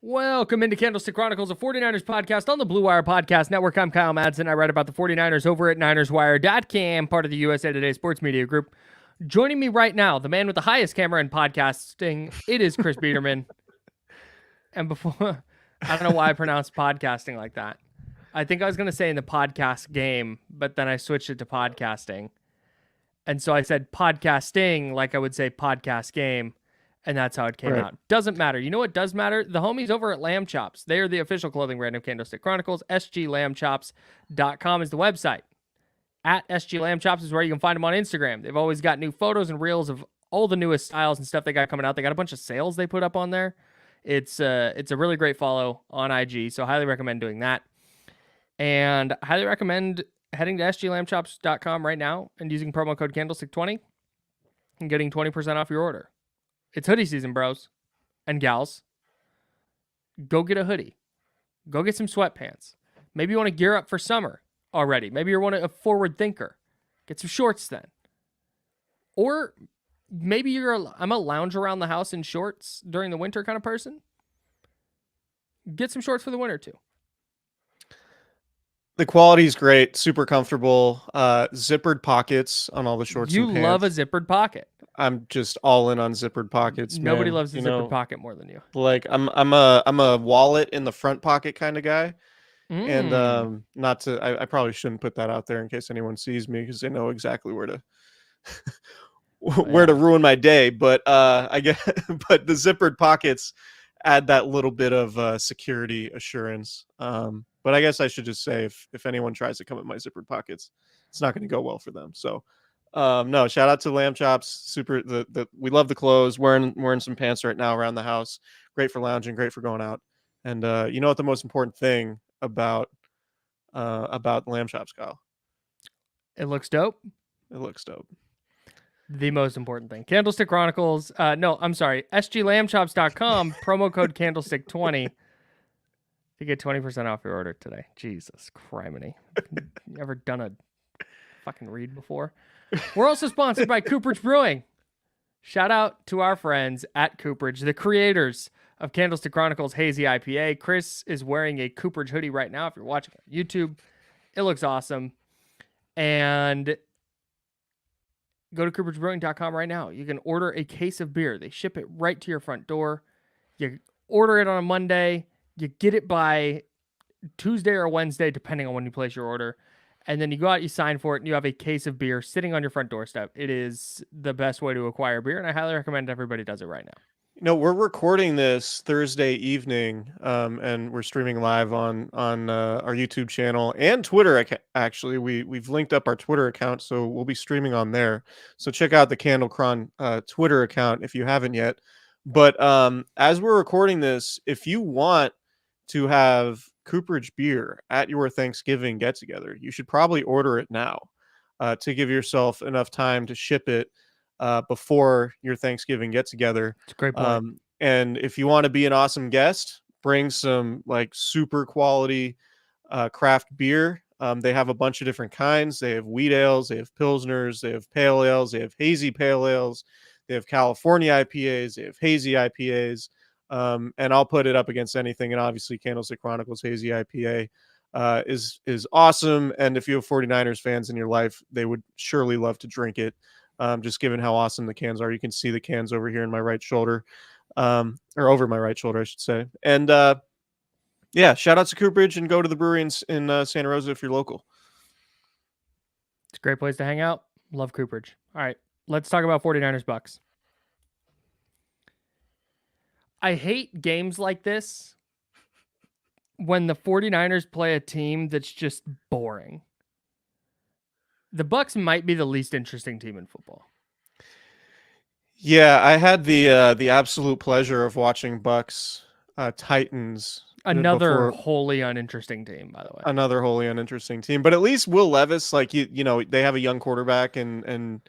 Welcome into Candlestick Chronicles, a 49ers podcast on the Blue Wire Podcast Network. I'm Kyle Madson. I write about the 49ers over at NinersWire.com, part of the USA Today Sports Media Group. Joining me right now, the man with the highest camera in podcasting, it is Chris Biderman. And before, I don't know why I pronounced podcasting like that. I think I was going to say in the podcast game, but then I switched it to podcasting. And so I said podcasting like I would say podcast game. And that's how it came out. Doesn't matter. You know what does matter? The homies over at Lamb Chops. They are the official clothing brand of Candlestick Chronicles. SGLambchops.com is the website. At SG Lamb Chops is where you can find them on Instagram. They've always got new photos and reels of all the newest styles and stuff they got coming out. They got a bunch of sales they put up on there. It's a really great follow on IG, so highly recommend doing that. And highly recommend heading to SGLambchops.com right now and using promo code Candlestick20 and getting 20% off your order. It's hoodie season, bros and gals. Go get a hoodie. Go get some sweatpants. Maybe you want to gear up for summer already. Maybe you're a forward thinker. Get some shorts then. Or maybe I'm a lounge around the house in shorts during the winter kind of person. Get some shorts for the winter too. The quality is great, super comfortable. Zippered pockets on all the shorts. You and pants. love a zippered pocket. I'm just all in on zippered pockets. Nobody man. loves a zippered pocket more than you. Like I'm a wallet in the front pocket kind of guy. And I probably shouldn't put that out there in case anyone sees me because they know exactly where to to ruin my day. But but the zippered pockets add that little bit of security assurance. But I guess I should just say if anyone tries to come at my zippered pockets, it's not going to go well for them. So no, shout out to Lamb Chops. Super. We love the clothes. Wearing some pants right now around the house. Great for lounging. Great for going out. And you know what the most important thing about Lamb Chops, Kyle? It looks dope. It looks dope. The most important thing. Candlestick Chronicles. No, I'm sorry. SGLambchops.com. Promo code Candlestick20 to get 20% off your order today. Jesus criminy. You ever done a fucking read before? We're also sponsored by Cooperage Brewing. Shout out to our friends at Cooperage, the creators of Candlestick Chronicles Hazy IPA. Chris is wearing a Cooperage hoodie right now if you're watching on YouTube. It looks awesome. And go to cooperagebrewing.com right now. You can order a case of beer. They ship it right to your front door. You order it on a Monday. You get it by Tuesday or Wednesday, depending on when you place your order. And then you go out, you sign for it, and you have a case of beer sitting on your front doorstep. It is the best way to acquire beer, and I highly recommend everybody does it right now. You know, we're recording this Thursday evening, and we're streaming live on our YouTube channel and Twitter. Actually, we've linked up our Twitter account, so we'll be streaming on there. So check out the CandleCron Twitter account if you haven't yet. But as we're recording this, if you want to have Cooperage beer at your Thanksgiving get-together, you should probably order it now to give yourself enough time to ship it before your Thanksgiving get-together. It's a great point. And if you want to be an awesome guest, bring some like super quality craft beer. They have a bunch of different kinds. They have wheat ales, they have pilsners, they have pale ales, they have hazy pale ales, they have California IPAs, they have hazy IPAs. And I'll put it up against anything. And obviously Candlestick Chronicles Hazy IPA is awesome. And if you have 49ers fans in your life, they would surely love to drink it. Just given how awesome the cans are. You can see the cans over here in my right shoulder, or over my right shoulder, I should say. And yeah, shout out to Cooperage and go to the brewery in Santa Rosa if you're local. It's a great place to hang out. Love Cooperage. All right, let's talk about 49ers Bucs. I hate games like this when the 49ers play a team that's just boring. The Bucs might be the least interesting team in football. Yeah, I had the absolute pleasure of watching Bucs Titans. Another wholly uninteresting team, by the way. Another wholly uninteresting team, but at least Will Levis, like you know, they have a young quarterback, and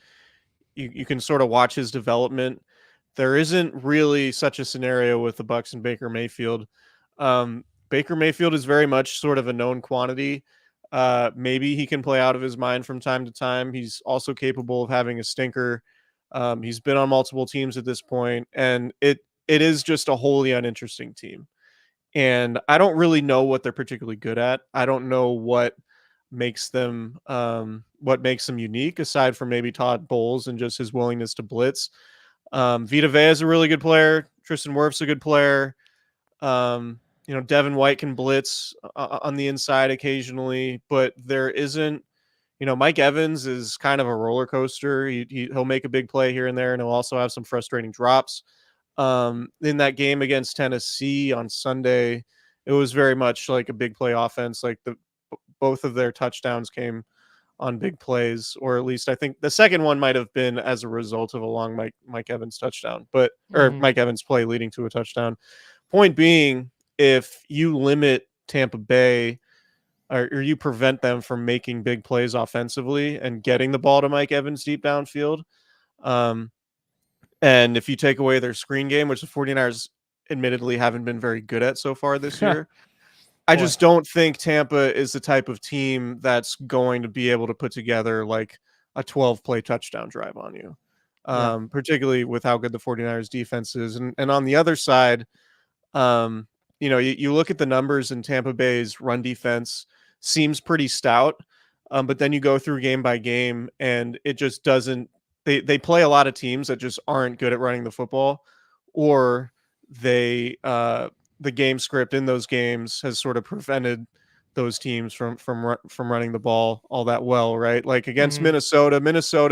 you can sort of watch his development. There isn't really such a scenario with the Bucs and Baker Mayfield. Baker Mayfield is very much sort of a known quantity. Maybe he can play out of his mind from time to time. He's also capable of having a stinker. He's been on multiple teams at this point, and it is just a wholly uninteresting team. and I don't really know what they're particularly good at. I don't know makes them what makes them unique aside from maybe Todd Bowles and just his willingness to blitz. Vita Vea is a really good player. Tristan Wirf's a good player. Devin White can blitz on the inside occasionally, but there isn't. Mike Evans is kind of a roller coaster. He'll make a big play here and there, and he'll also have some frustrating drops. In that game against Tennessee on Sunday, it was very much like a big play offense. Like both of their touchdowns came on big plays, or at least I think the second one might have been as a result of a long Mike Evans touchdown, or Mike Evans play leading to a touchdown. Point being, if you limit Tampa Bay or you prevent them from making big plays offensively and getting the ball to Mike Evans deep downfield, and if you take away their screen game, which the 49ers admittedly haven't been very good at so far this year, I just don't think Tampa is the type of team that's going to be able to put together like a 12-play touchdown drive on you, particularly with how good the 49ers defense is. And on the other side, you look at the numbers in Tampa Bay's run defense seems pretty stout, but then you go through game by game and it just doesn't. They play a lot of teams that just aren't good at running the football, or the game script in those games has sort of prevented those teams from running the ball all that well, right? Like against Minnesota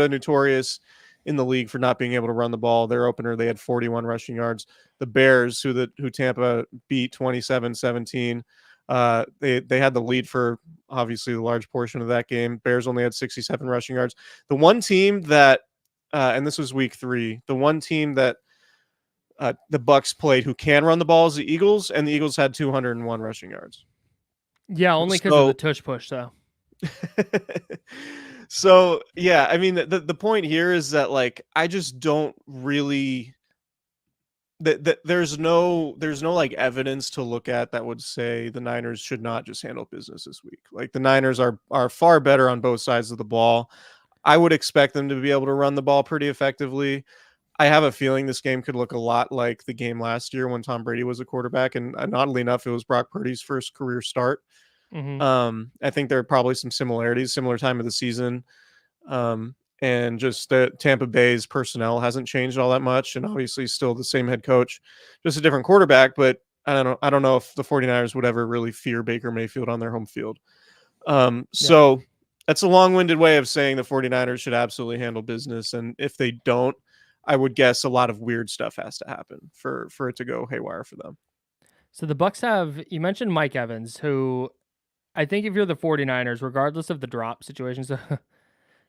notorious in the league for not being able to run the ball. Their opener, they had 41 rushing yards. The Bears, who Tampa beat 27-17, they had the lead for obviously the large portion of that game. Bears only had 67 rushing yards. The one team that, and this was week 3, the one team that the Bucs played who can run the ball is the Eagles, and the Eagles had 201 rushing yards. Yeah, only because of the tush push, though. So yeah, I mean the point here is that like I just don't really that there's no like evidence to look at that would say the Niners should not just handle business this week. Like the Niners are far better on both sides of the ball. I would expect them to be able to run the ball pretty effectively. I have a feeling this game could look a lot like the game last year when Tom Brady was a quarterback, and oddly enough, it was Brock Purdy's first career start. I think there are probably some similarities, similar time of the season, and just that Tampa Bay's personnel hasn't changed all that much, and obviously still the same head coach, just a different quarterback. But I don't know if the 49ers would ever really fear Baker Mayfield on their home field. So that's a long-winded way of saying the 49ers should absolutely handle business, and if they don't, I would guess a lot of weird stuff has to happen for it to go haywire for them. So the Bucs have, you mentioned Mike Evans, who I think if you're the 49ers, regardless of the drop situations, the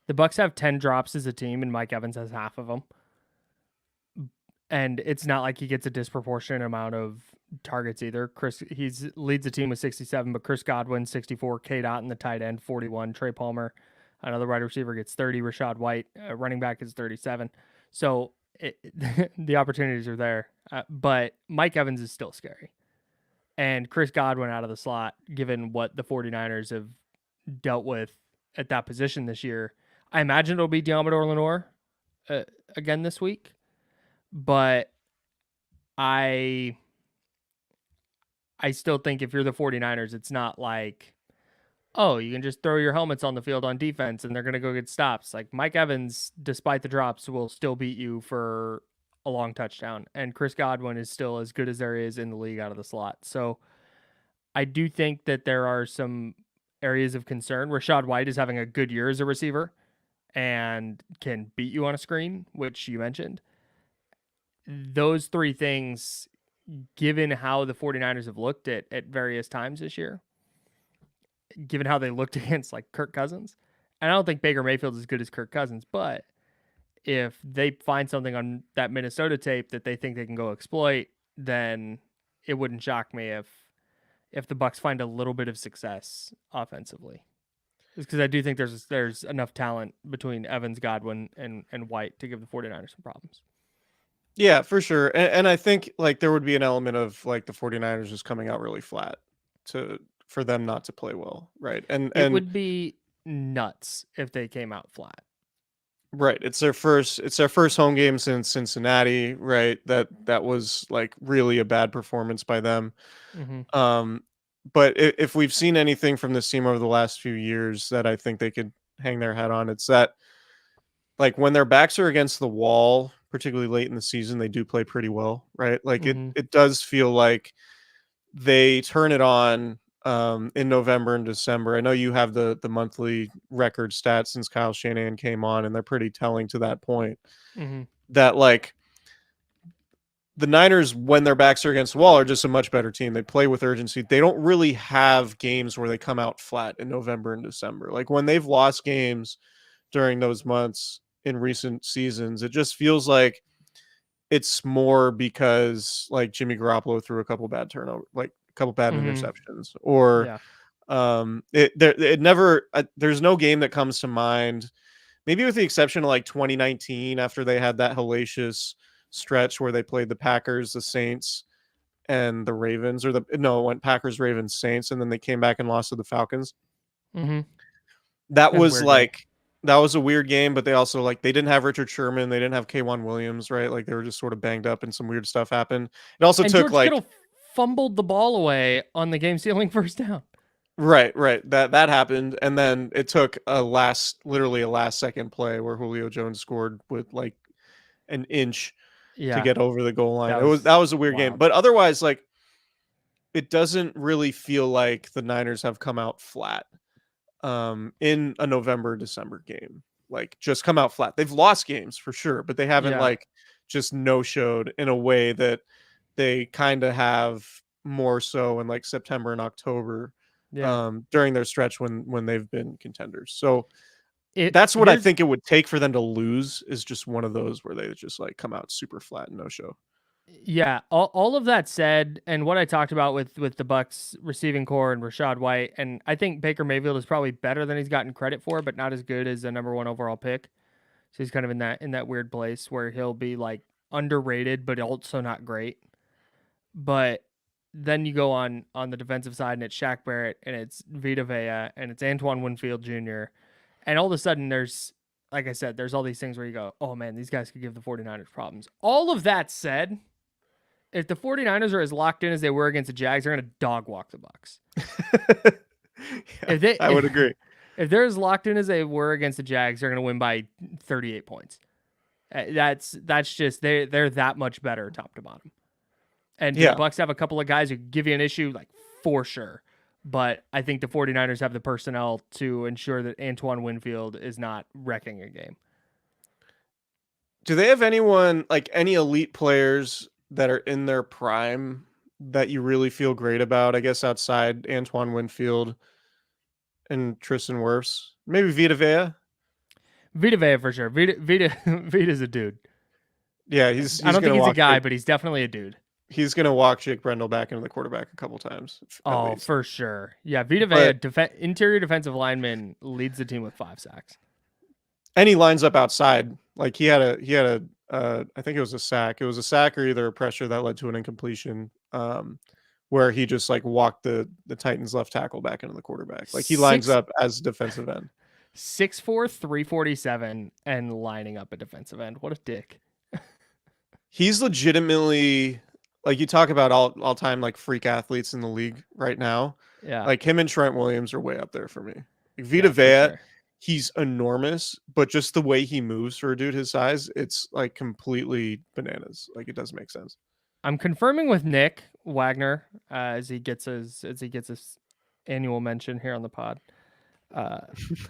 Bucs have 10 drops as a team and Mike Evans has half of them. And it's not like he gets a disproportionate amount of targets either. Leads the team with 67, but Chris Godwin 64, K-Dot in the tight end 41, Trey Palmer, another wide receiver, gets 30, Rashad White, running back is 37. So the opportunities are there, but Mike Evans is still scary. And Chris Godwin out of the slot, given what the 49ers have dealt with at that position this year, I imagine it'll be Deommodore Lenoir again this week. But I still think if you're the 49ers, it's not like, oh, you can just throw your helmets on the field on defense and they're going to go get stops. Like Mike Evans, despite the drops, will still beat you for a long touchdown. And Chris Godwin is still as good as there is in the league out of the slot. So I do think that there are some areas of concern. Rashad White is having a good year as a receiver and can beat you on a screen, which you mentioned. Those three things, given how the 49ers have looked at various times this year, given how they looked against like Kirk Cousins, and I don't think Baker Mayfield is as good as Kirk Cousins, but if they find something on that Minnesota tape that they think they can go exploit, then it wouldn't shock me if the Bucs find a little bit of success offensively. Because I do think there's enough talent between Evans, Godwin, and White to give the 49ers some problems. Yeah, for sure. And I think like there would be an element of like the 49ers just coming out really flat for them not to play well, right? And it would be nuts if they came out flat. Right. It's their first home game since Cincinnati, right? That was like really a bad performance by them. Mm-hmm. Um, but if we've seen anything from this team over the last few years that I think they could hang their hat on, it's that like when their backs are against the wall, particularly late in the season, they do play pretty well, right? Like Mm-hmm. it does feel like they turn it on in November and December. I know you have the monthly record stats since Kyle Shanahan came on, and they're pretty telling to that point. Mm-hmm. That like the Niners, when their backs are against the wall, are just a much better team. They play with urgency. They don't really have games where they come out flat in November and December. Like when they've lost games during those months in recent seasons, it just feels like it's more because like Jimmy Garoppolo threw a couple bad turnover, like a couple bad Mm-hmm. interceptions, or Yeah. it never. There's no game that comes to mind, maybe with the exception of like 2019 after they had that hellacious stretch where they played the Packers, the Saints, and the Ravens, or it went Packers, Ravens, Saints, and then they came back and lost to the Falcons. Mm-hmm. That That's a was weird game. like that was a weird game, but they also like they didn't have Richard Sherman, they didn't have K'Wan Williams, right? Like they were just sort of banged up and some weird stuff happened. It also And took George like Kittle fumbled the ball away on the game-sealing first down. right. That happened. And then it took literally a last second play where Julio Jones scored with like an inch to Yeah, get over the goal line. that That was was a weird game. wild. But otherwise, like it doesn't really feel like the Niners have come out flat in a November, December game. Like just come out flat. They've lost games for sure, but they haven't Yeah, like just no showed in a way that they kind of have more so in like September and October yeah. during their stretch when they've been contenders. So It that's what I here's think it would take for them to lose is just one of those where they just like come out super flat and no show. Yeah, all of that said, and what I talked about with the Bucs receiving core and Rashad White, and I think Baker Mayfield is probably better than he's gotten credit for, but not as good as the number one overall pick. So he's kind of in that weird place where he'll be like underrated, but also not great. But then you go on the defensive side, and it's Shaq Barrett, and it's Vita Vea, and it's Antoine Winfield Jr. And all of a sudden, there's like I said, there's all these things where you go, oh man, these guys could give the 49ers problems. All of that said, if the 49ers are as locked in as they were against the Jags, they're going to dog walk the Bucs. Yeah, I would agree. If they're as locked in as they were against the Jags, they're going to win by 38 points. That's just they're that much better top to bottom. And do the Yeah. Bucs have a couple of guys who give you an issue? Like for sure. But I think the 49ers have the personnel to ensure that Antoine Winfield is not wrecking a game. Do they have anyone like any elite players that are in their prime that you really feel great about? I guess outside Antoine Winfield and Tristan Wirfs, maybe Vita Vea. Vita Vea for sure. Vita's a dude. Yeah, I he's don't think gonna he's a walk. guy, but he's definitely a dude. He's gonna walk Jake Brendel back into the quarterback a couple times at Oh, least. for sure. Yeah, Vita Vea, But interior defensive lineman, leads the team with 5 sacks. and he lines up outside. Like he had a I think it was a sack. It was a sack or either a pressure that led to an incompletion. Where he just like walked the Titans left tackle back into the quarterback. Like he lines Six up as defensive end. 6'4", 347, and lining up a defensive end. What a dick. He's legitimately like you talk about all time like freak athletes in the league right now. Yeah. Like him and Trent Williams are way up there for me. Like Yeah, Vita for Vea, sure. he's enormous, but just the way he moves for a dude his size, it's like completely bananas. Like it doesn't make sense. I'm confirming with Nick Wagner as he gets his annual mention here on the pod. I'm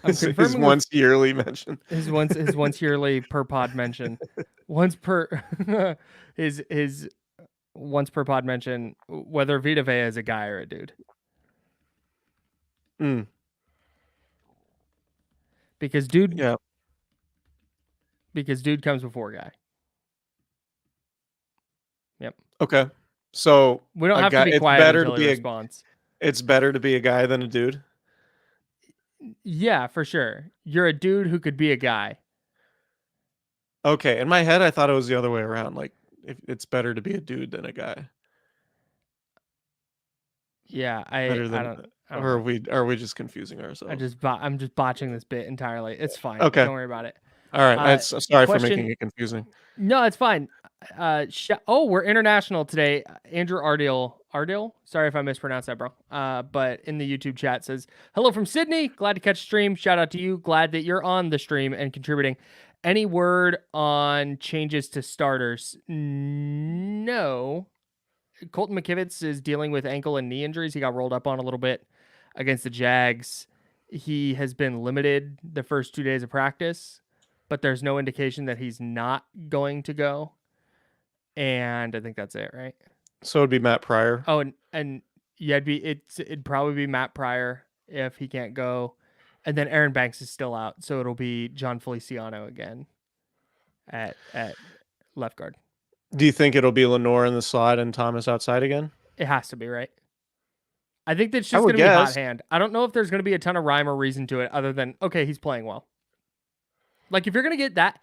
His confirming with once yearly mention. his once yearly per pod mention. Once per his once per pod mention whether Vita Vea is a guy or a dude. Mm, Because dude yeah. comes before guy. Yep. Okay. So We don't a have guy, to be it's quiet better until to he be responds. it's better to be a guy than a dude. Yeah, for sure. You're a dude who could be a guy. Okay. In my head, I thought it was the other way around. Like if it's better to be a dude than a guy. Yeah, I Better than don't or are know. we just confusing ourselves? I'm just botching this bit entirely. It's fine. Okay. Don't worry about it. All right. Sorry for making Question. it confusing. No, it's fine. We're international today. Andrew Ardil. Sorry if I mispronounced that, bro. But in the YouTube chat says, hello from Sydney. Glad to catch the stream. Shout out to you. Glad that you're on the stream and contributing. Any word on changes to starters? No. Colton McKivitz is dealing with ankle and knee injuries. He got rolled up on a little bit against the Jags. He has been limited the first 2 days of practice, but there's no indication that he's not going to go. And I think that's it, right? So it'd be Matt Pryor. Oh, and yeah, it'd probably be Matt Pryor if he can't go. And then Aaron Banks is still out, so it'll be John Feliciano again at left guard. Do you think it'll be Lenore in the slot and Thomas outside again? It has to be, right? I think that's I just would going to be hot guess. hand. I don't know if there's going to be a ton of rhyme or reason to it other than, okay, he's playing well. Like, if you're going to get that,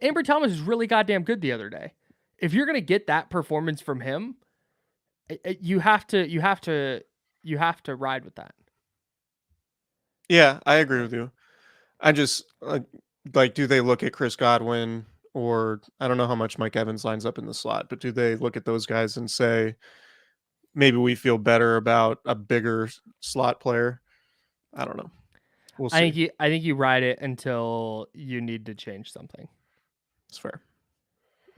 Amber Thomas is really goddamn good the other day. If you're going to get that performance from him, you have to ride with that. Yeah, I agree with you. I just like, do they look at Chris Godwin, or I don't know how much Mike Evans lines up in the slot, but do they look at those guys and say, maybe we feel better about a bigger slot player? I don't know. We'll see. I think you ride it until you need to change something. It's fair.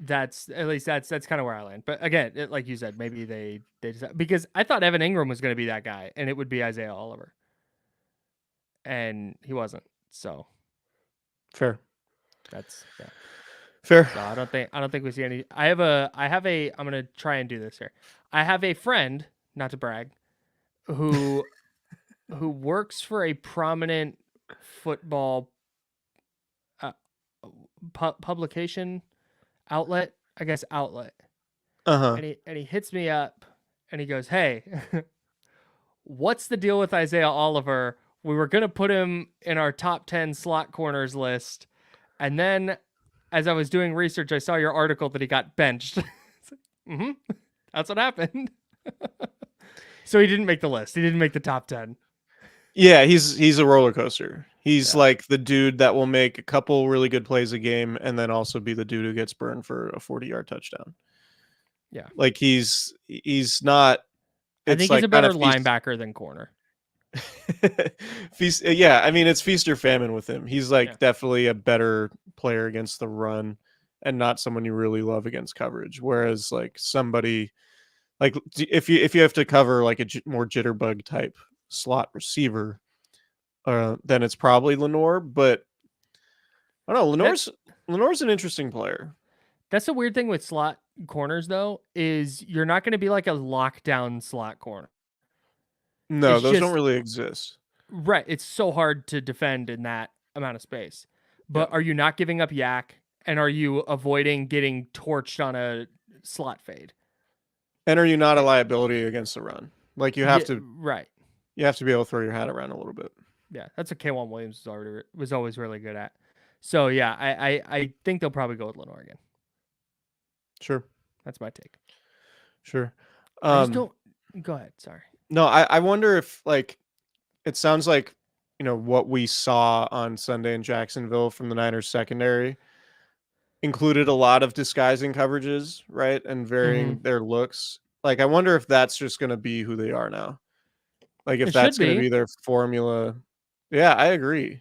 That's kind of where I land. But again, like you said, maybe they just, because I thought Evan Ingram was going to be that guy, and it would be Isaiah Oliver, and he wasn't. So Fair. that's Fair. So I don't think we see any. I'm gonna try and do this here. I have a friend, not to brag, who works for a prominent football publication outlet, I guess outlet. Uh-huh. And he hits me up and he goes, "Hey, what's the deal with Isaiah Oliver? We were gonna put him in our top 10 slot corners list, and then as I was doing research, I saw your article that he got benched." Mm-hmm. That's what happened. So he didn't make the list. He didn't make the top 10. Yeah, he's a roller coaster. He's like the dude that will make a couple really good plays a game and then also be the dude who gets burned for a 40-yard touchdown. Yeah. Like he's not. I think like he's a better linebacker than corner. Yeah, I mean, it's feast or famine with him. He's like definitely a better player against the run and not someone you really love against coverage. Whereas like somebody like if you have to cover like a more jitterbug type slot receiver, then it's probably Lenore. But I don't know. Lenore's an interesting player. That's the weird thing with slot corners, though, is you're not going to be like a lockdown slot corner. No, those don't really exist. Right. It's so hard to defend in that amount of space. But are you not giving up yak? And are you avoiding getting torched on a slot fade? And are you not a liability against the run? Like you have to. Right. You have to be able to throw your hat around a little bit. Yeah, that's what K1 Williams was always really good at. So yeah, I think they'll probably go with Lenore again. Sure. That's my take. Sure. I just don't. Go ahead. Sorry. No, I wonder if like it sounds like what we saw on Sunday in Jacksonville from the Niners secondary included a lot of disguising coverages, right, and varying their looks. Like I wonder if that's just going to be who they are now. Like if that's going to be their formula. Yeah, I agree.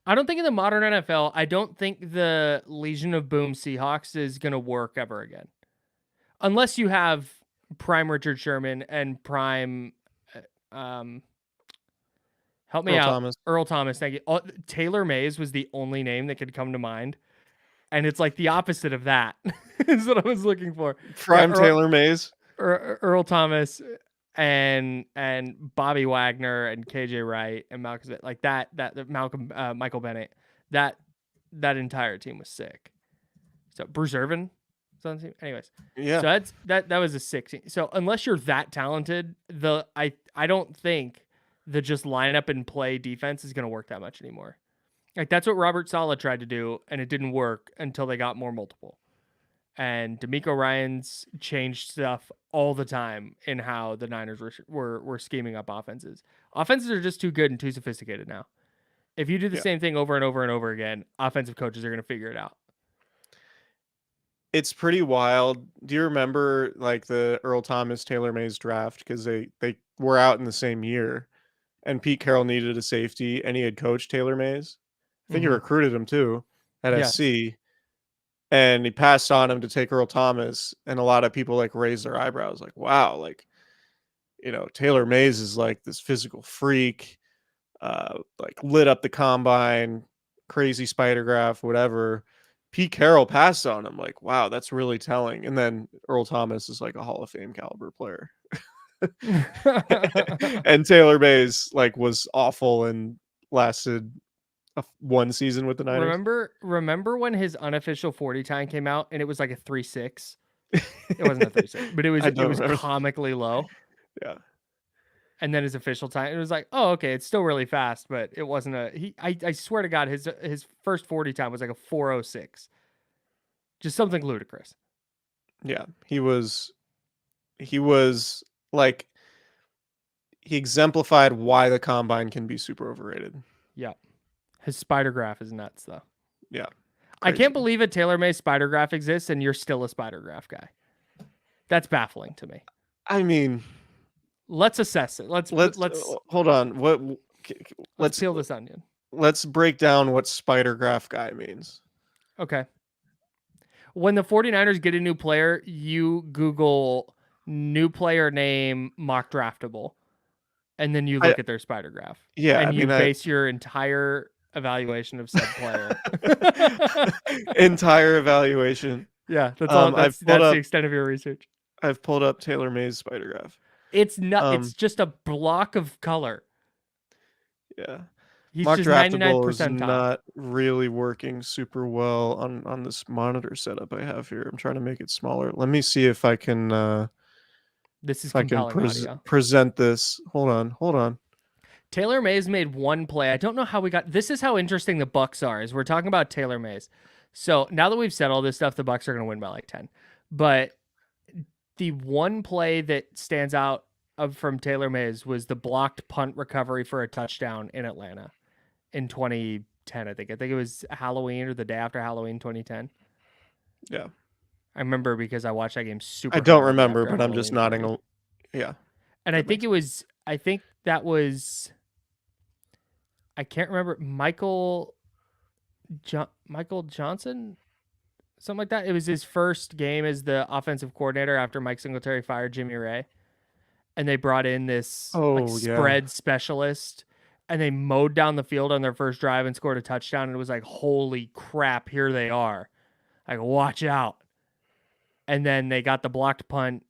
I don't think in the modern NFL, I don't think the Legion of Boom Seahawks is going to work ever again. Unless you have prime Richard Sherman and prime, help me out, Thomas. Earl Thomas. Thank you. Taylor Mays was the only name that could come to mind. And it's like the opposite of that is what I was looking for. Prime Taylor Mays. Earl Thomas and Bobby Wagner and KJ Wright and Malcolm, like that Michael Bennett, that entire team was sick. So Bruce Irvin was on the team. Anyways, yeah. So that was a sick team. So unless you're that talented, I don't think the just line up and play defense is going to work that much anymore. Like that's what Robert Saleh tried to do, and it didn't work until they got more multiple. And DeMeco Ryans changed stuff all the time in how the Niners were scheming up offenses. Offenses are just too good and too sophisticated now. If you do the Yeah. same thing over and over and over again, offensive coaches are going to figure it out. It's pretty wild. Do you remember like the Earl Thomas Taylor Mays draft? Because they were out in the same year, and Pete Carroll needed a safety, and he had coached Taylor Mays. I think he recruited him too at Yes. SC, and he passed on him to take Earl Thomas, and a lot of people like raised their eyebrows, like, wow, like, Taylor Mays is like this physical freak, like lit up the combine, crazy spider graph, whatever. Pete Carroll passed on him, like, wow, that's really telling. And then Earl Thomas is like a Hall of Fame caliber player. And Taylor Mays like was awful and lasted one season with the Niners. Remember when his unofficial 40 time came out and it was like a 3.6? It wasn't a 3.6, but it was comically low. Yeah. And then his official time, it was like, oh, okay, it's still really fast, but it wasn't I swear to God, his first 40 time was like a 4.06. Just something ludicrous. Yeah. He was like, he exemplified why the combine can be super overrated. Yeah. His spider graph is nuts, though. Yeah. I can't believe a Taylor May spider graph exists and you're still a spider graph guy. That's baffling to me. I mean, let's assess it. Let's hold on. Let's peel this onion. Let's break down what spider graph guy means. Okay. When the 49ers get a new player, you Google new player name mock draftable, and then you look at their spider graph. Yeah. And you base your entire evaluation of said player. Entire evaluation. Yeah, that's all. That's the extent of your research. I've pulled up Taylor May's spider graph. It's not. It's just a block of color. Yeah. He's mock just draftable 99% is not really working super well on this monitor setup I have here. I'm trying to make it smaller. Let me see if I can. This is compelling audio. Present this. Hold on. Taylor Mays made one play. I don't know how we got. This is how interesting the Bucs are. Is we're talking about Taylor Mays. So now that we've said all this stuff, the Bucs are going to win by like 10. But the one play that stands out from Taylor Mays was the blocked punt recovery for a touchdown in Atlanta in 2010. I think it was Halloween or the day after Halloween, 2010. Yeah. I remember because I watched that game super. I don't remember, but I'm just nodding. Yeah. And I think that was. I can't remember Michael Johnson, something like that. It was his first game as the offensive coordinator after Mike Singletary fired Jimmy Ray, and they brought in this spread specialist, and they mowed down the field on their first drive and scored a touchdown. And it was like, holy crap, here they are, like watch out. And then they got the blocked punt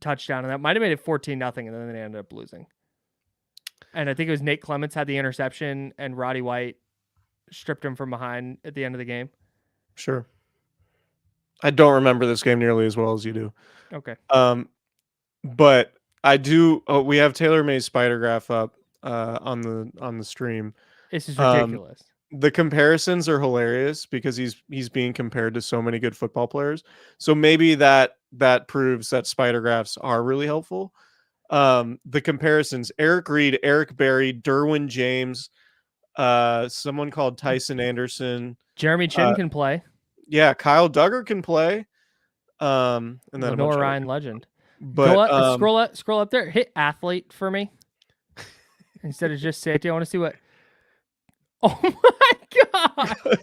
touchdown, and that might have made it 14-0, and then they ended up losing. And I think it was Nate Clements had the interception, and Roddy White stripped him from behind at the end of the game. Sure. I don't remember this game nearly as well as you do. Okay. But I do. Oh, we have Taylor May's spider graph up on the stream. This is ridiculous. The comparisons are hilarious because he's being compared to so many good football players. So maybe that proves that spider graphs are really helpful. The comparisons: Eric Reed, Eric Berry, Derwin James, someone called Tyson Anderson, Jeremy Chin can play. Yeah, Kyle Duggar can play. And then Lenore Ryan legend. But scroll up there. Hit athlete for me instead of just safety. I want to see what. Oh my god!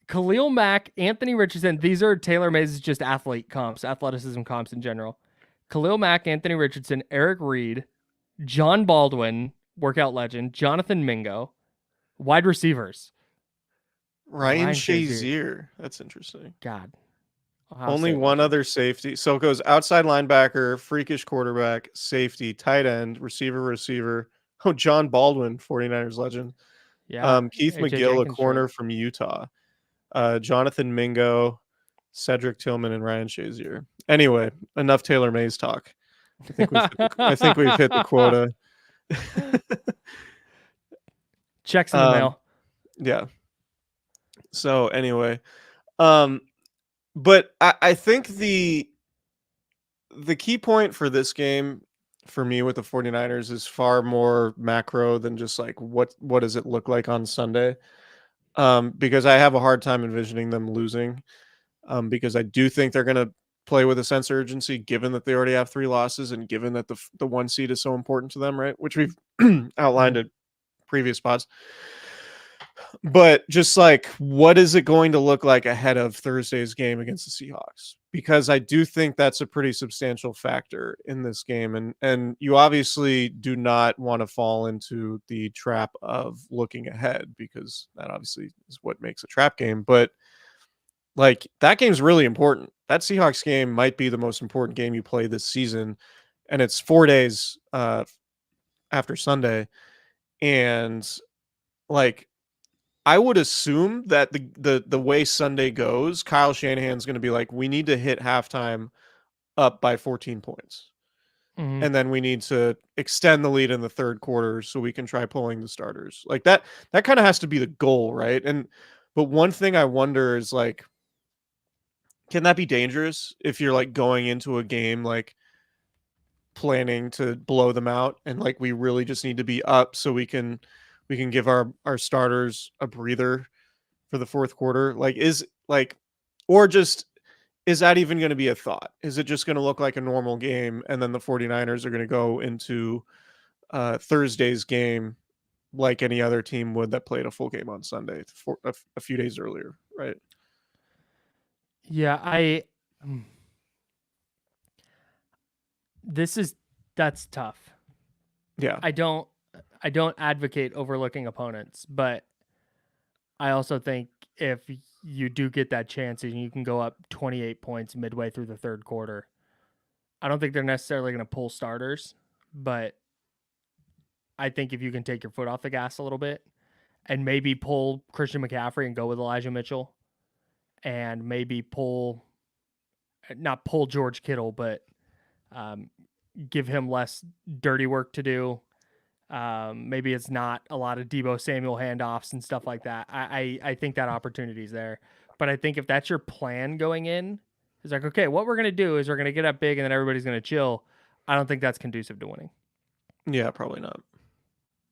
Khalil Mack, Anthony Richardson. These are Taylor Mays' just athleticism comps in general. Khalil Mack, Anthony Richardson, Eric Reed, John Baldwin, workout legend, Jonathan Mingo, wide receivers. Ryan Shazier. That's interesting. God. Only one other safety. So it goes outside linebacker, freakish quarterback, safety, tight end, receiver. Oh, John Baldwin, 49ers legend. Yeah. Keith McGill, a corner from Utah. Jonathan Mingo, Cedric Tillman, and Ryan Shazier. Anyway, enough Taylor Mays talk. I think we've hit the quota. Checks in the mail. Yeah. So anyway, but I think the key point for this game for me with the 49ers is far more macro than just like what does it look like on Sunday? Because I have a hard time envisioning them losing. Because I do think they're going to play with a sense of urgency, given that they already have 3 losses and given that the 1 seed is so important to them, right? Which we've outlined in previous spots. But just like, what is it going to look like ahead of Thursday's game against the Seahawks? Because I do think that's a pretty substantial factor in this game. And you obviously do not want to fall into the trap of looking ahead, because that obviously is what makes a trap game. But like, that game's really important. That Seahawks game might be the most important game you play this season. And it's 4 days after Sunday. And like, I would assume that the way Sunday goes, Kyle Shanahan's going to be like, we need to hit halftime up by 14 points. Mm-hmm. And then we need to extend the lead in the third quarter so we can try pulling the starters. Like that kind of has to be the goal, right? But one thing I wonder is like, can that be dangerous if you're like going into a game like planning to blow them out, and like we really just need to be up so we can give our starters a breather for the fourth quarter? Like, is that even going to be a thought? Is it just going to look like a normal game, and then the 49ers are going to go into Thursday's game like any other team would that played a full game on Sunday for a few days earlier, right? Yeah, that's tough. Yeah. I don't advocate overlooking opponents, but I also think if you do get that chance and you can go up 28 points midway through the third quarter, I don't think they're necessarily going to pull starters, but I think if you can take your foot off the gas a little bit and maybe pull Christian McCaffrey and go with Elijah Mitchell, and maybe not pull George Kittle, but give him less dirty work to do. Maybe it's not a lot of Deebo Samuel handoffs and stuff like that. I think that opportunity is there. But I think if that's your plan going in, it's like, okay, what we're going to do is we're going to get up big and then everybody's going to chill. I don't think that's conducive to winning. Yeah, probably not.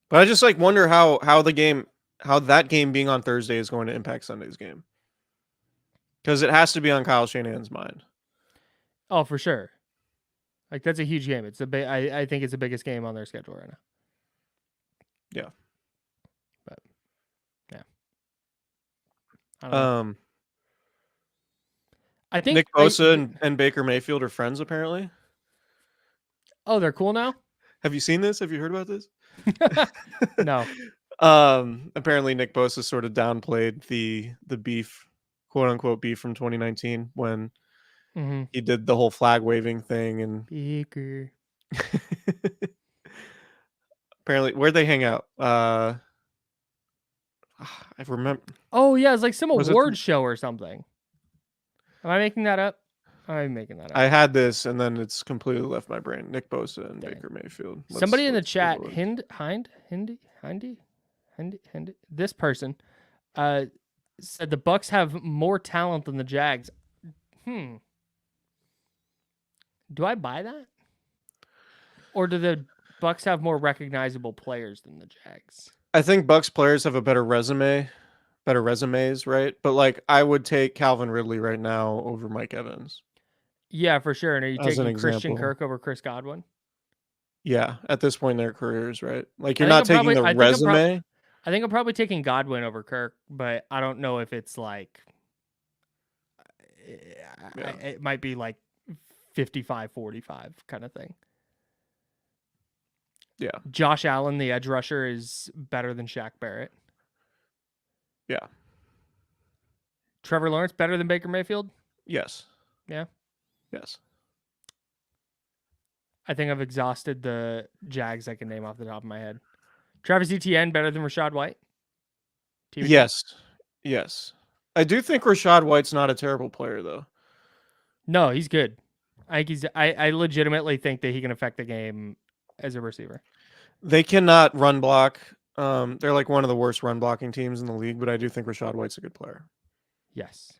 But I just like wonder how that game being on Thursday is going to impact Sunday's game. Because it has to be on Kyle Shanahan's mind. Oh, for sure. Like, that's a huge game. I think it's the biggest game on their schedule right now. Yeah. But yeah. I don't know. I think Nick Bosa and Baker Mayfield are friends, apparently. Oh, they're cool now? Have you seen this? Have you heard about this? No. Apparently Nick Bosa sort of downplayed the beef, quote unquote beef from 2019 when he did the whole flag waving thing, and Baker. Apparently, where'd they hang out? I remember. Oh yeah, it's like some award show or something. Am I making that up? I'm making that up. I had this, and then it's completely left my brain. Nick Bosa and Baker Mayfield. Somebody in the chat, this person said the Bucs have more talent than the Jags. Do I buy that? Or do the Bucs have more recognizable players than the Jags? I think Bucs players have a better resumes, right? But like, I would take Calvin Ridley right now over Mike Evans. Yeah, for sure. And are you taking Christian Kirk over Chris Godwin? Yeah, at this point in their careers, right? Like, you're not taking the resume. I think I'm probably taking Godwin over Kirk, but I don't know if it's like it might be like 55-45 kind of thing. Yeah. Josh Allen, the edge rusher, is better than Shaq Barrett. Yeah. Trevor Lawrence better than Baker Mayfield? Yes. Yeah. Yes. I think I've exhausted the Jags I can name off the top of my head. Travis Etienne better than Rachaad White? TBT? Yes. I do think Rachaad White's not a terrible player, though. No, he's good. I legitimately think that he can affect the game as a receiver. They cannot run block. They're like one of the worst run blocking teams in the league, but I do think Rachaad White's a good player. Yes.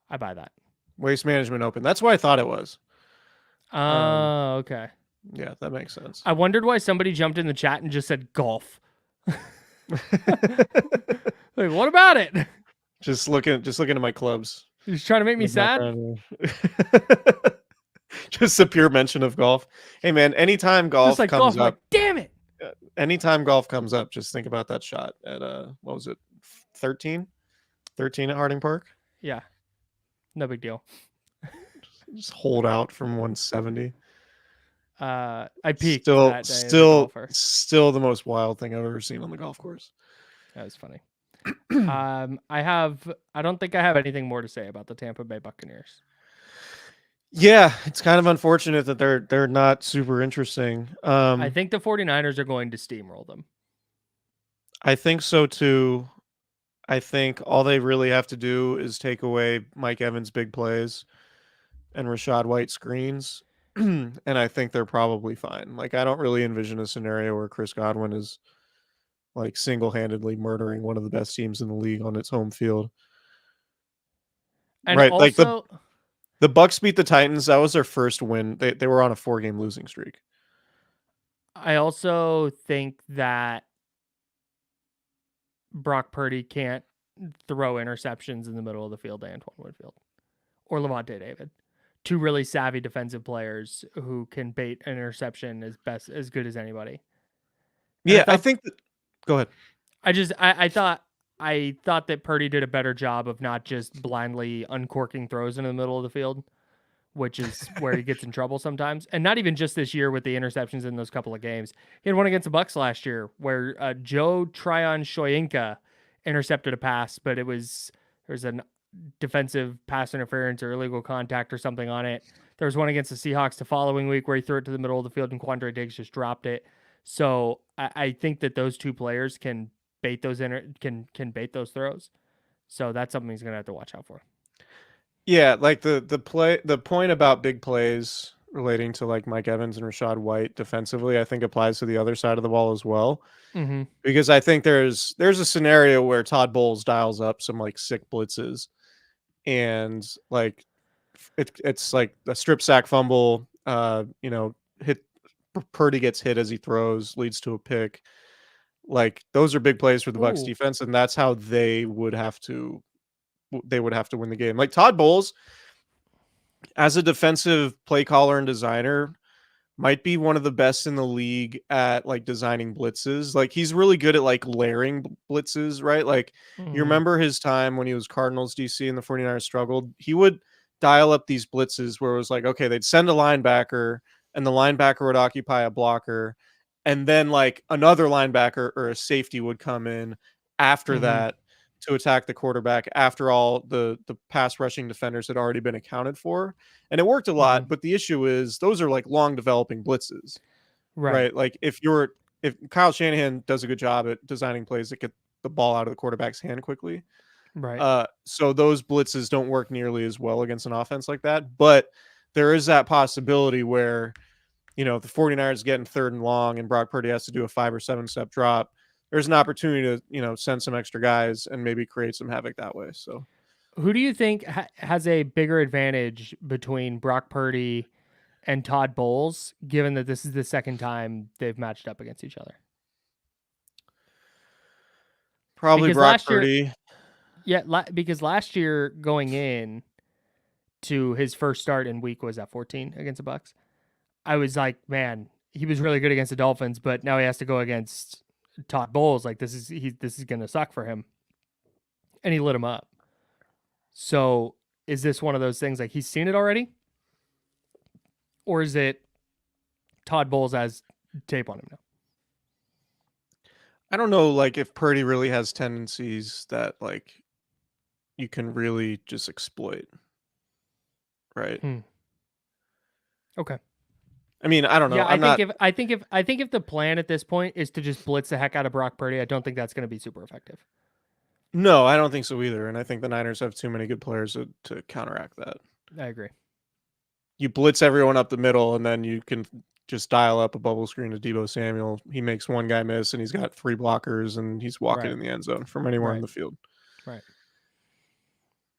I buy that. Waste Management Open. That's why I thought it was. Oh, okay. Yeah, that makes sense. I wondered why somebody jumped in the chat and just said golf. Like, what about it? Just looking at my clubs. You're just trying to make me in the sad? background. Just a pure mention of golf. Hey man, anytime Just golf like comes golf, I'm like, up, damn it. anytime golf comes up, just think about that shot at what was it, 13? 13 at Harding Park. Yeah, no big deal. Just hold out from 170. I peaked Still, that day as a still, golfer. still the most wild thing I've ever seen on the golf course. That was funny. I don't think I have anything more to say about the Tampa Bay Buccaneers. Yeah, it's kind of unfortunate that they're not super interesting. I think the 49ers are going to steamroll them. I think so too. I think all they really have to do is take away Mike Evans' big plays and Rashad White screens, and I think they're probably fine. Like, I don't really envision a scenario where Chris Godwin is like single-handedly murdering one of the best teams in the league on its home field. And right, also, like the Bucs beat the Titans. That was their first win. They were on a 4-game losing streak. I also think that Brock Purdy can't throw interceptions in the middle of the field to Antoine Winfield or Levante David. Two really savvy defensive players who can bait an interception as good as anybody. And Yeah, I think go ahead. I thought that Purdy did a better job of not just blindly uncorking throws into the middle of the field, which is where he gets in trouble sometimes. And not even just this year with the interceptions in those couple of games. He had one against the Bucs last year where Joe Tryon-Shoyinka intercepted a pass, but there was a defensive pass interference or illegal contact or something on it. There was one against the Seahawks the following week where he threw it to the middle of the field and Quandre Diggs just dropped it. So I think that those two players can bait those can bait those throws. So that's something he's gonna have to watch out for. Yeah, like the point about big plays relating to like Mike Evans and Rashad White defensively, I think applies to the other side of the ball as well. Mm-hmm. Because I think there's a scenario where Todd Bowles dials up some like sick blitzes, and like it's like a strip sack fumble. Hit Purdy gets hit as he throws, leads to a pick. Like, those are big plays for the Bucs Ooh. defense, and that's how they would have to win the game. Like, Todd Bowles, as a defensive play caller and designer, might be one of the best in the league at like designing blitzes. Like, he's really good at like layering blitzes, right? Like, you remember his time when he was Cardinals DC and the 49ers struggled. He would dial up these blitzes where it was like, okay, they'd send a linebacker and the linebacker would occupy a blocker, and then like another linebacker or a safety would come in after that to attack the quarterback after all the pass rushing defenders had already been accounted for. And it worked a lot, but the issue is those are like long developing blitzes. Right? Like, if Kyle Shanahan does a good job at designing plays that get the ball out of the quarterback's hand quickly. Right. So those blitzes don't work nearly as well against an offense like that, but there is that possibility where, the 49ers getting 3rd and long and Brock Purdy has to do a 5 or 7 step drop. There's an opportunity to, send some extra guys and maybe create some havoc that way. So who do you think has a bigger advantage between Brock Purdy and Todd Bowles, given that this is the second time they've matched up against each other? Probably because Brock Purdy. Because last year going in to his first start in week, was that 14 against the Bucs? I was like, man, he was really good against the Dolphins, but now he has to go against Todd Bowles. Like, this is going to suck for him. And he lit him up. So is this one of those things like he's seen it already? Or is it Todd Bowles has tape on him now? I don't know, like, if Purdy really has tendencies that like you can really just exploit. Right. Okay. I mean, I don't know. Yeah, I think if the plan at this point is to just blitz the heck out of Brock Purdy, I don't think that's going to be super effective. No, I don't think so either. And I think the Niners have too many good players to counteract that. I agree. You blitz everyone up the middle, and then you can just dial up a bubble screen to Deebo Samuel. He makes one guy miss, and he's got 3 blockers, and he's walking in the end zone from anywhere in the field. Right.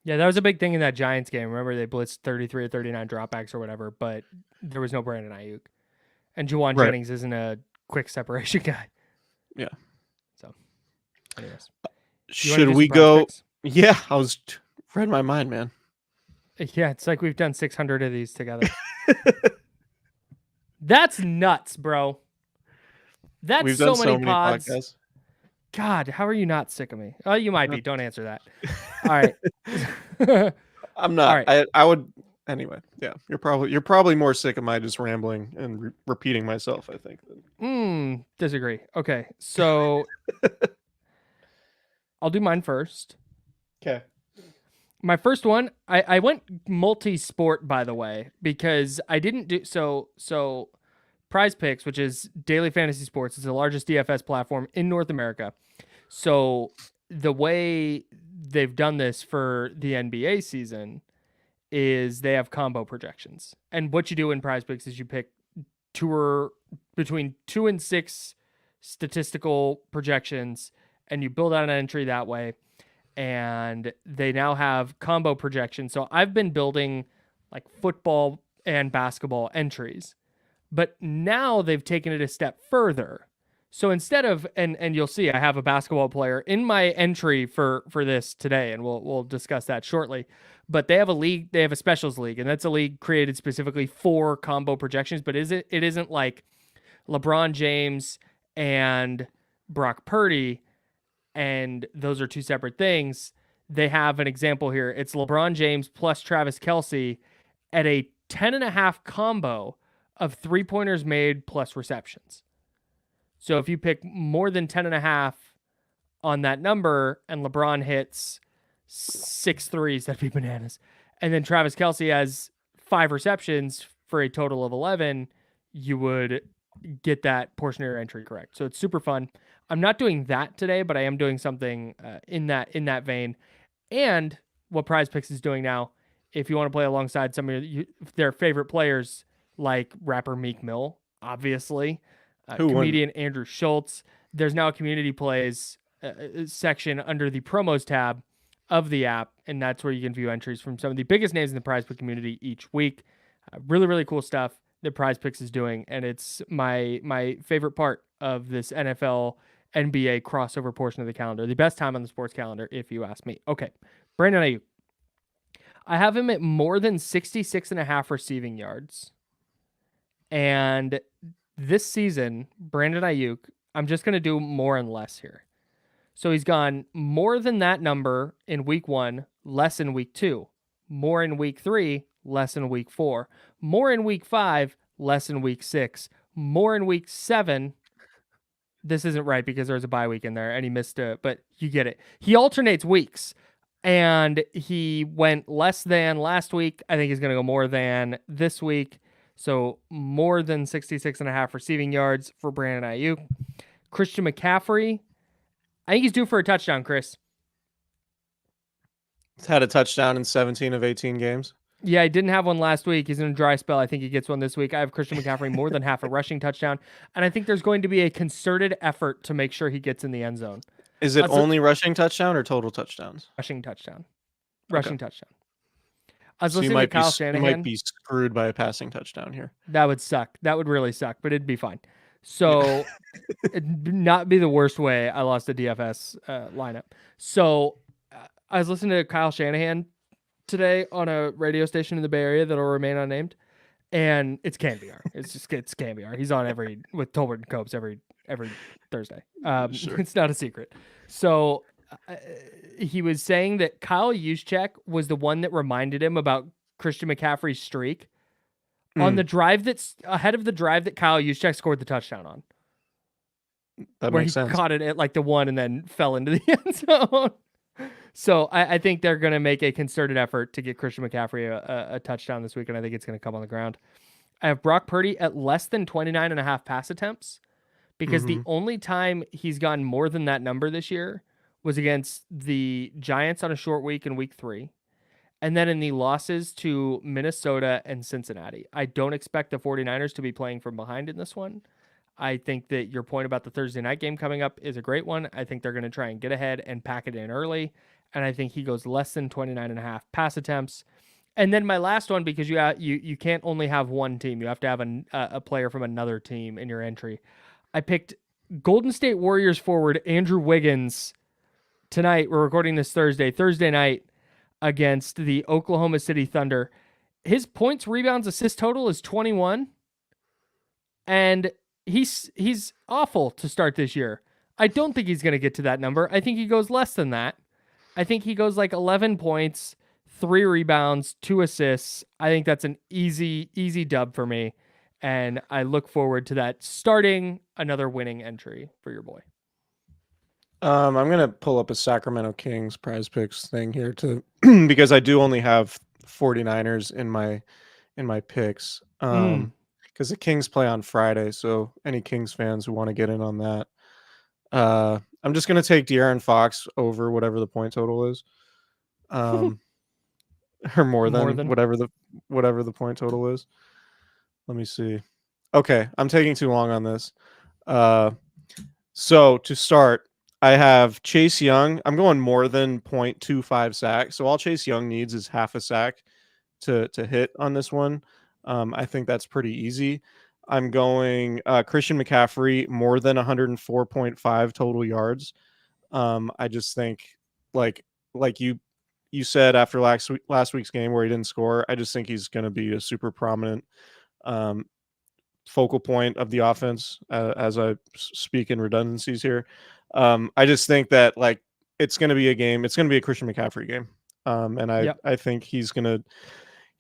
Yeah, that was a big thing in that Giants game. Remember, they blitzed 33 or 39 dropbacks or whatever, but there was no Brandon Ayuk. And Juwan Right. Jennings isn't a quick separation guy. Yeah. So, anyways. Should we go? Picks? Yeah, read my mind, man. Yeah, it's like we've done 600 of these together. That's nuts, bro. That's We've so done many so many pods. podcasts. God, how are you not sick of me? Oh, you might be. Don't answer that. All right. I'm not. All right. I would anyway. Yeah, you're probably more sick of my just rambling and repeating myself, I think. Disagree. Okay, so I'll do mine first. Okay. My first one, I went multi-sport, by the way, because I didn't do so Prize Picks, which is daily fantasy sports, is the largest DFS platform in North America. So the way they've done this for the NBA season is they have combo projections. And what you do in Prize Picks is you pick between 2 and 6 statistical projections, and you build out an entry that way. And they now have combo projections. So I've been building like football and basketball entries, but now they've taken it a step further. So instead of, and you'll see, I have a basketball player in my entry for this today, and we'll discuss that shortly. But they have a league, they have a specials league, and that's a league created specifically for combo projections. But it isn't like LeBron James and Brock Purdy, and those are two separate things. They have an example here. It's LeBron James plus Travis Kelce at a 10.5 combo of 3-pointers made plus receptions. So if you pick more than 10.5 on that number and LeBron hits 6 threes, that'd be bananas. And then Travis Kelce has 5 receptions for a total of 11, you would get that portion of your entry correct. So it's super fun. I'm not doing that today, but I am doing something in that vein. And what Prize Picks is doing now, if you want to play alongside some of their favorite players, like rapper Meek Mill, obviously, comedian Andrew Schultz, there's now a community plays section under the promos tab of the app, and that's where you can view entries from some of the biggest names in the Prize Pick community each week. Really, really cool stuff that Prize Picks is doing, and it's my favorite part of this NFL NBA crossover portion of the calendar. The best time on the sports calendar, if you ask me. Okay, Brandon Ayuk. I have him at more than 66.5 receiving yards. And this season, Brandon Ayuk, I'm just going to do more and less here. So he's gone more than that number in week 1, less in week 2. More in week 3, less in week 4. More in week 5, less in week 6. More in week 7. This isn't right because there's a bye week in there and he missed it, but you get it. He alternates weeks, and he went less than last week. I think he's going to go more than this week. So more than 66.5 receiving yards for Brandon Ayuk. Christian McCaffrey, I think he's due for a touchdown, Chris. He's had a touchdown in 17 of 18 games. Yeah, he didn't have one last week. He's in a dry spell. I think he gets one this week. I have Christian McCaffrey more than half a rushing touchdown, and I think there's going to be a concerted effort to make sure he gets in the end zone. Is it only rushing touchdown or total touchdowns? Rushing touchdown. Rushing touchdown. I was So listening to Kyle Shanahan. You might be screwed by a passing touchdown here. That would suck. That would really suck, but it'd be fine. So it'd not be the worst way I lost the DFS lineup. So I was listening to Kyle Shanahan today on a radio station in the Bay Area that'll remain unnamed, and it's Canviar. It's Canviar. He's on with Tolbert and Copes every Thursday. Sure. It's not a secret. So he was saying that Kyle Juszczyk was the one that reminded him about Christian McCaffrey's streak on the drive that's ahead of the drive that Kyle Juszczyk scored the touchdown on. That where makes sense. Caught it at like the 1 and then fell into the end zone. So I think they're going to make a concerted effort to get Christian McCaffrey a touchdown this week, and I think it's going to come on the ground. I have Brock Purdy at less than 29.5 pass attempts because the only time he's gotten more than that number this year was against the Giants on a short week in week 3. And then in the losses to Minnesota and Cincinnati. I don't expect the 49ers to be playing from behind in this one. I think that your point about the Thursday night game coming up is a great one. I think they're going to try and get ahead and pack it in early. And I think he goes less than 29.5 pass attempts. And then my last one, because you can't only have one team, you have to have a player from another team in your entry. I picked Golden State Warriors forward Andrew Wiggins tonight. We're recording this Thursday night against the Oklahoma City Thunder. His points, rebounds, assist total is 21, and he's awful to start this year. I don't think he's going to get to that number. I think he goes less than that. I think he goes like 11 points, 3 rebounds, 2 assists. I think that's an easy dub for me, and I look forward to that starting another winning entry for your boy. I'm gonna pull up a Sacramento Kings prize picks thing here to because I do only have 49ers in my picks. Because the Kings play on Friday, so any Kings fans who want to get in on that, I'm just gonna take De'Aaron Fox over whatever the point total is, or more than whatever the point total is. Let me see. Okay, I'm taking too long on this. So to start, I have Chase Young. I'm going more than 0.25 sacks. So all Chase Young needs is half a sack to hit on this one. I think that's pretty easy. I'm going Christian McCaffrey more than 104.5 total yards. I just think like you said after last week's game where he didn't score, I just think he's going to be a super prominent focal point of the offense as I speak in redundancies here. I just think that like it's going to be a game. It's going to be a Christian McCaffrey game. And I think he's going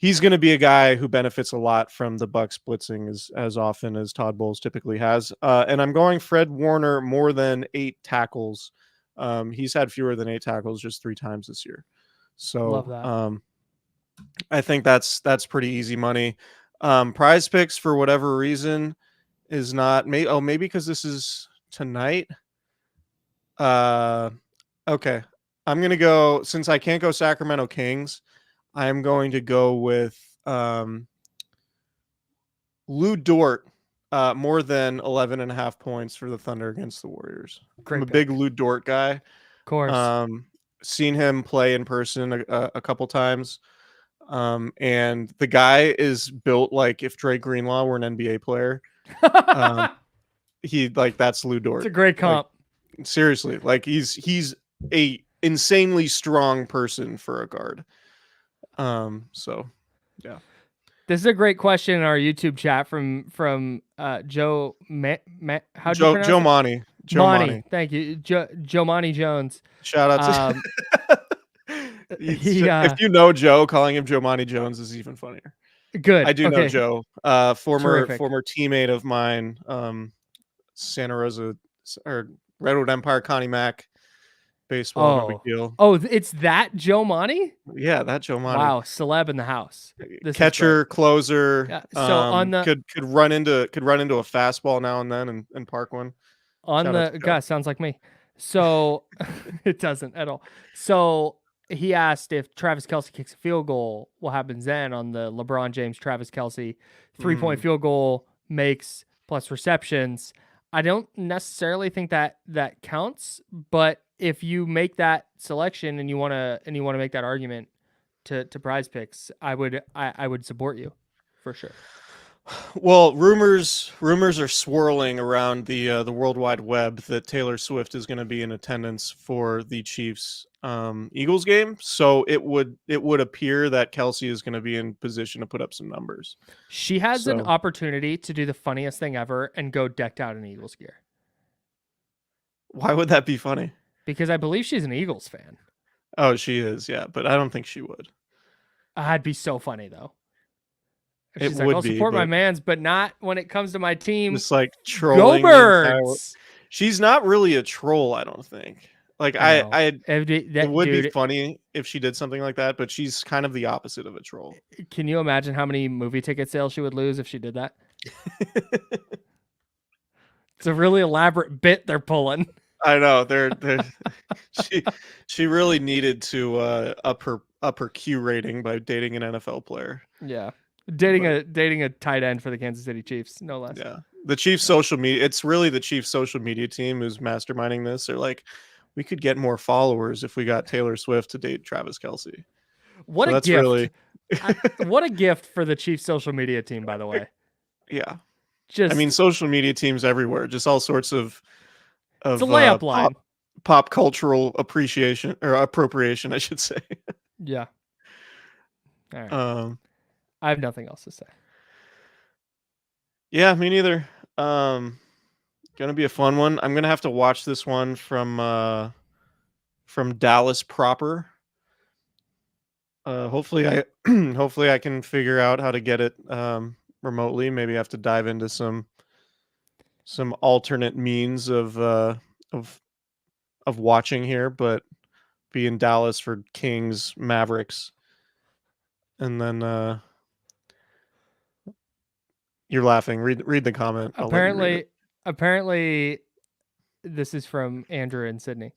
to be a guy who benefits a lot from the Bucs blitzing as often as Todd Bowles typically has. And I'm going Fred Warner more than 8 tackles. He's had fewer than 8 tackles just 3 times this year. So love that. I think that's pretty easy money. Prize picks for whatever reason is not maybe because this is tonight. Okay. I'm going to go, since I can't go Sacramento Kings, I'm going to go with Lou Dort, more than 11.5 points for the Thunder against the Warriors. Great I'm a pick. big Lou Dort guy. Of course. Seen him play in person a couple times. And the guy is built like if Drake Greenlaw were an NBA player. That's Lou Dort. It's a great comp. Like, seriously, like he's a insanely strong person for a guard. So yeah. This is a great question in our YouTube chat from Joe Joe Monty. Thank you, Joe Monty Jones. Shout out to if you know Joe, calling him Joe Monty Jones is even funnier. Good. I do know Joe, former teammate of mine, Santa Rosa or Redwood Empire, Connie Mack. Baseball, no big deal. Oh, it's that Joe Monty? Yeah, that Joe Monty. Wow, celeb in the house. Catcher, closer. Yeah, so on the could run into a fastball now and then and park one. On the gosh, sounds like me. So it doesn't at all. So he asked if Travis Kelce kicks a field goal, what happens then on the LeBron James Travis Kelce 3-point field goal makes plus receptions. I don't necessarily think that counts, but if you make that selection and you want to make that argument to prize picks, I would support you for sure. Well, rumors are swirling around the World Wide Web that Taylor Swift is going to be in attendance for the Chiefs Eagles game. So it would appear that Kelce is going to be in position to put up some numbers. She has an opportunity to do the funniest thing ever and go decked out in Eagles gear. Why would that be funny? Because I believe she's an Eagles fan. Oh, she is, yeah, but I don't think she would. I'd be so funny though. She's I'll support my mans, but not when it comes to my team. Just like trolling. Go Birds! She's not really a troll, I don't think. Like it would be funny if she did something like that, but she's kind of the opposite of a troll. Can you imagine how many movie ticket sales she would lose if she did that? It's a really elaborate bit they're pulling. I know they're she really needed to up her Q rating by dating an NFL player. Yeah. Dating a tight end for the Kansas City Chiefs, no less. Yeah. The Chiefs social media, it's really the Chiefs social media team who's masterminding this. They're like, we could get more followers if we got Taylor Swift to date Travis Kelce. What a gift What a gift for the Chiefs social media team, by the way. Yeah. Just, I mean, social media teams everywhere, just all sorts of it's a layup line. pop cultural appreciation or appropriation, I should say. Yeah. All right. I have nothing else to say. Yeah, me neither. Gonna be a fun one. I'm gonna have to watch this one from Dallas proper. Hopefully hopefully I can figure out how to get it remotely. Maybe I have to dive into some alternate means of watching here, but be in Dallas for Kings Mavericks. And then you're laughing. Read the comment. I'll let you read it. Apparently this is from Andrew in Sydney.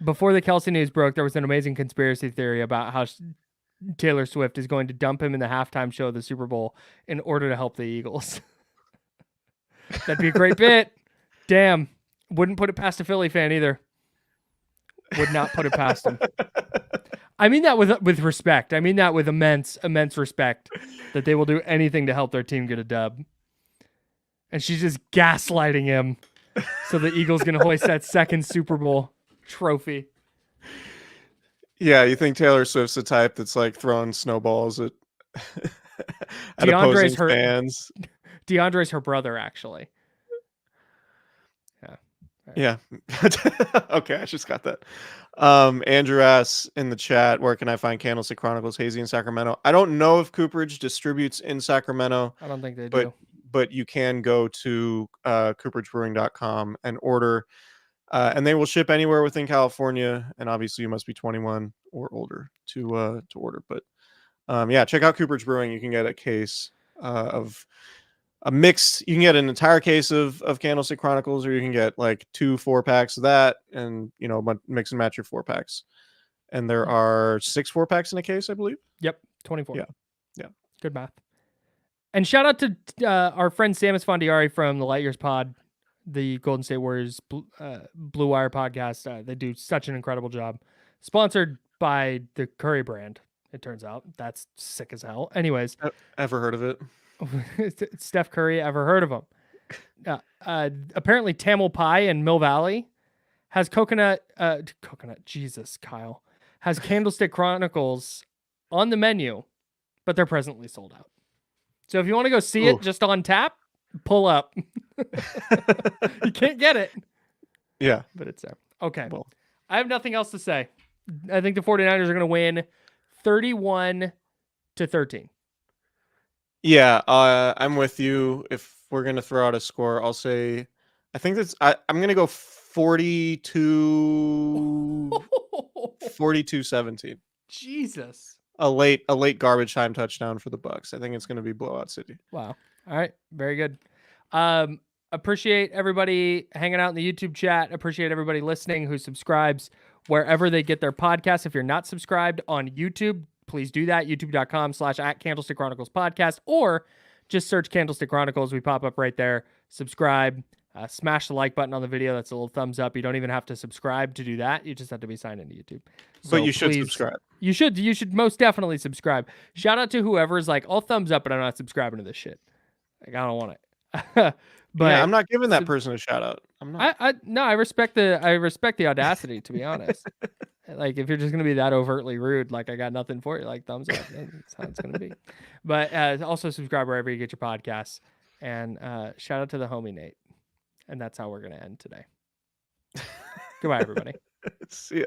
Before the Kelsey news broke, there was an amazing conspiracy theory about how Taylor Swift is going to dump him in the halftime show of the Super Bowl in order to help the Eagles. That'd be a great bit. Damn. Wouldn't put it past a Philly fan either. Would not put it past him. I mean that with respect. I mean that with immense respect, that they will do anything to help their team get a dub. And she's just gaslighting him so the Eagles can hoist that second Super Bowl trophy. Yeah, you think Taylor Swift's the type that's like throwing snowballs at opposing fans? DeAndre's her brother, actually. Yeah. Okay, I just got that. Andrew asks in the chat, where can I find Candlestick Chronicles Hazy in Sacramento? I don't know if Cooperage distributes in Sacramento. I don't think they do. But you can go to cooperagebrewing.com and order, and they will ship anywhere within California. And obviously, you must be 21 or older to order. But yeah, check out Cooperage Brewing. You can get a case of a mixed. You can get an entire case of Candlestick Chronicles, or you can get like 2 4-packs of that, and mix and match your 4-packs. And there are 6 4-packs in a case, I believe. Yep, 24. Yeah. Good math. And shout out to our friend Samus Fondiari from the Light Years Pod, the Golden State Warriors Blue Wire podcast. They do such an incredible job. Sponsored by the Curry brand, it turns out. That's sick as hell. Anyways. Ever heard of it? Steph Curry, ever heard of him? Apparently Tamil Pie in Mill Valley has coconut, Jesus, Kyle, has Candlestick Chronicles on the menu, but they're presently sold out. So if you want to go see it just on tap, pull up. You can't get it. Yeah. But it's there. Okay. Well, I have nothing else to say. I think the 49ers are going to win 31-13. Yeah, I'm with you. If we're going to throw out a score, I'll say, I think I'm going to go 42-17. Jesus. A late garbage time touchdown for the Bucs. I think it's going to be blowout city. Wow. All right. Very good. Appreciate everybody hanging out in the YouTube chat. Appreciate everybody listening who subscribes wherever they get their podcasts. If you're not subscribed on YouTube, please do that. YouTube.com/@Candlestick Chronicles podcast, or just search Candlestick Chronicles. We pop up right there. Subscribe. Smash the like button on the video. That's a little thumbs up. You don't even have to subscribe to do that. You just have to be signed into YouTube. So but you should subscribe. You should most definitely subscribe. Shout out to whoever's like, I'll thumbs up, but I'm not subscribing to this shit. Like, I don't want it. But yeah, I'm not giving that person a shout out. I'm not. I respect the audacity, to be honest. Like, if you're just gonna be that overtly rude, like, I got nothing for you, like, thumbs up. That's how it's gonna be. But also subscribe wherever you get your podcasts. And shout out to the homie Nate. And that's how we're gonna end today. Goodbye, everybody. See ya.